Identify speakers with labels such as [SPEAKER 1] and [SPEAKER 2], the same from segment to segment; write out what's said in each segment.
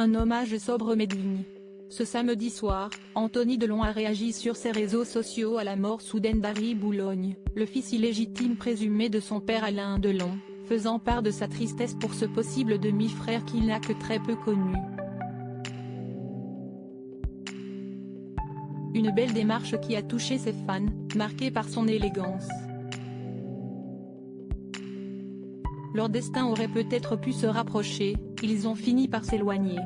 [SPEAKER 1] Un hommage sobre mais digne. Ce samedi soir, Anthony Delon a réagi sur ses réseaux sociaux à la mort soudaine d'Harry Boulogne, le fils illégitime présumé de son père Alain Delon, faisant part de sa tristesse pour ce possible demi-frère qu'il n'a que très peu connu. Une belle démarche qui a touché ses fans, marquée par son élégance. Leur destin aurait peut-être pu se rapprocher, ils ont fini par s'éloigner.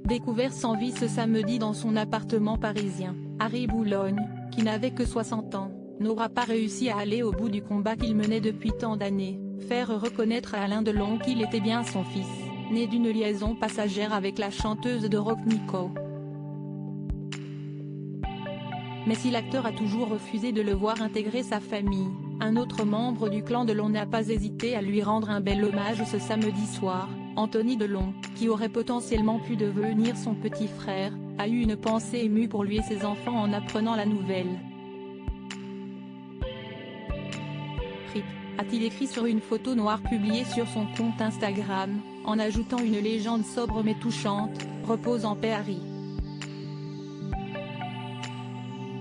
[SPEAKER 1] Découvert sans vie ce samedi dans son appartement parisien, Harry Boulogne, qui n'avait que 60 ans, n'aura pas réussi à aller au bout du combat qu'il menait depuis tant d'années, faire reconnaître à Alain Delon qu'il était bien son fils, né d'une liaison passagère avec la chanteuse de rock Nico. Mais si l'acteur a toujours refusé de le voir intégrer sa famille, un autre membre du clan Delon n'a pas hésité à lui rendre un bel hommage ce samedi soir. Anthony Delon, qui aurait potentiellement pu devenir son petit frère, a eu une pensée émue pour lui et ses enfants en apprenant la nouvelle. RIP, a-t-il écrit sur une photo noire publiée sur son compte Instagram, en ajoutant une légende sobre mais touchante, repose en paix Harry.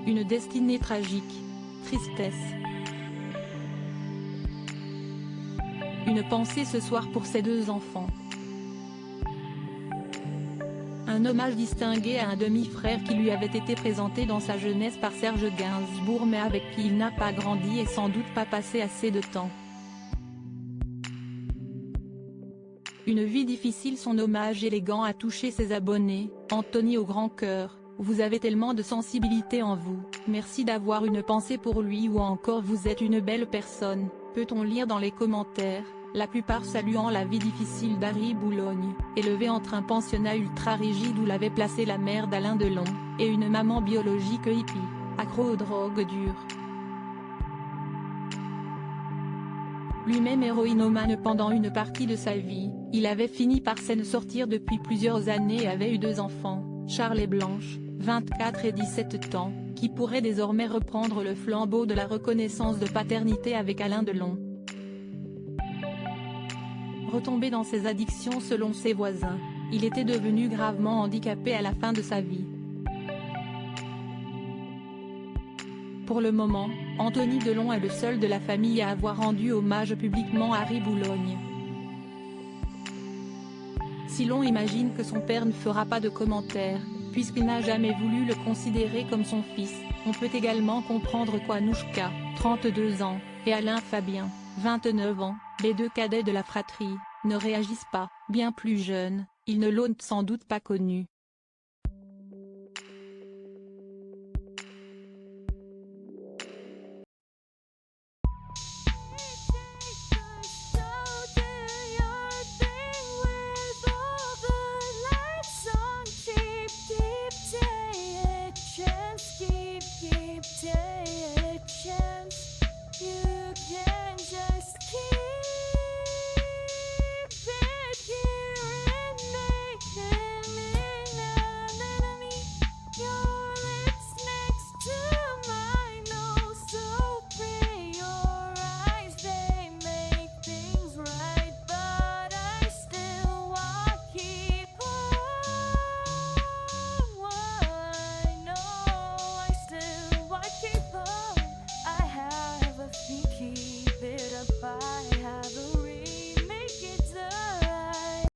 [SPEAKER 1] Une destinée tragique. Tristesse. Une pensée ce soir pour ses deux enfants. Un hommage distingué à un demi-frère qui lui avait été présenté dans sa jeunesse par Serge Gainsbourg mais avec qui il n'a pas grandi et sans doute pas passé assez de temps. Une vie difficile. Son hommage élégant a touché ses abonnés. Anthony au grand cœur, vous avez tellement de sensibilité en vous, merci d'avoir une pensée pour lui ou encore vous êtes une belle personne, peut-on lire dans les commentaires. La plupart saluant la vie difficile d'Harry Boulogne, élevé entre un pensionnat ultra rigide où l'avait placé la mère d'Alain Delon, et une maman biologique hippie, accro aux drogues dures. Lui-même héroïnomane pendant une partie de sa vie, il avait fini par s'en sortir depuis plusieurs années et avait eu deux enfants, Charles et Blanche, 24 et 17 ans, qui pourraient désormais reprendre le flambeau de la reconnaissance de paternité avec Alain Delon. Retombé dans ses addictions selon ses voisins, il était devenu gravement handicapé à la fin de sa vie. Pour le moment, Anthony Delon est le seul de la famille à avoir rendu hommage publiquement à Harry Boulogne. Si l'on imagine que son père ne fera pas de commentaires, puisqu'il n'a jamais voulu le considérer comme son fils, on peut également comprendre qu'Anouchka, 32 ans, et Alain Fabien, 29 ans, les deux cadets de la fratrie, ne réagissent pas. Bien plus jeunes, ils ne l'ont sans doute pas connu.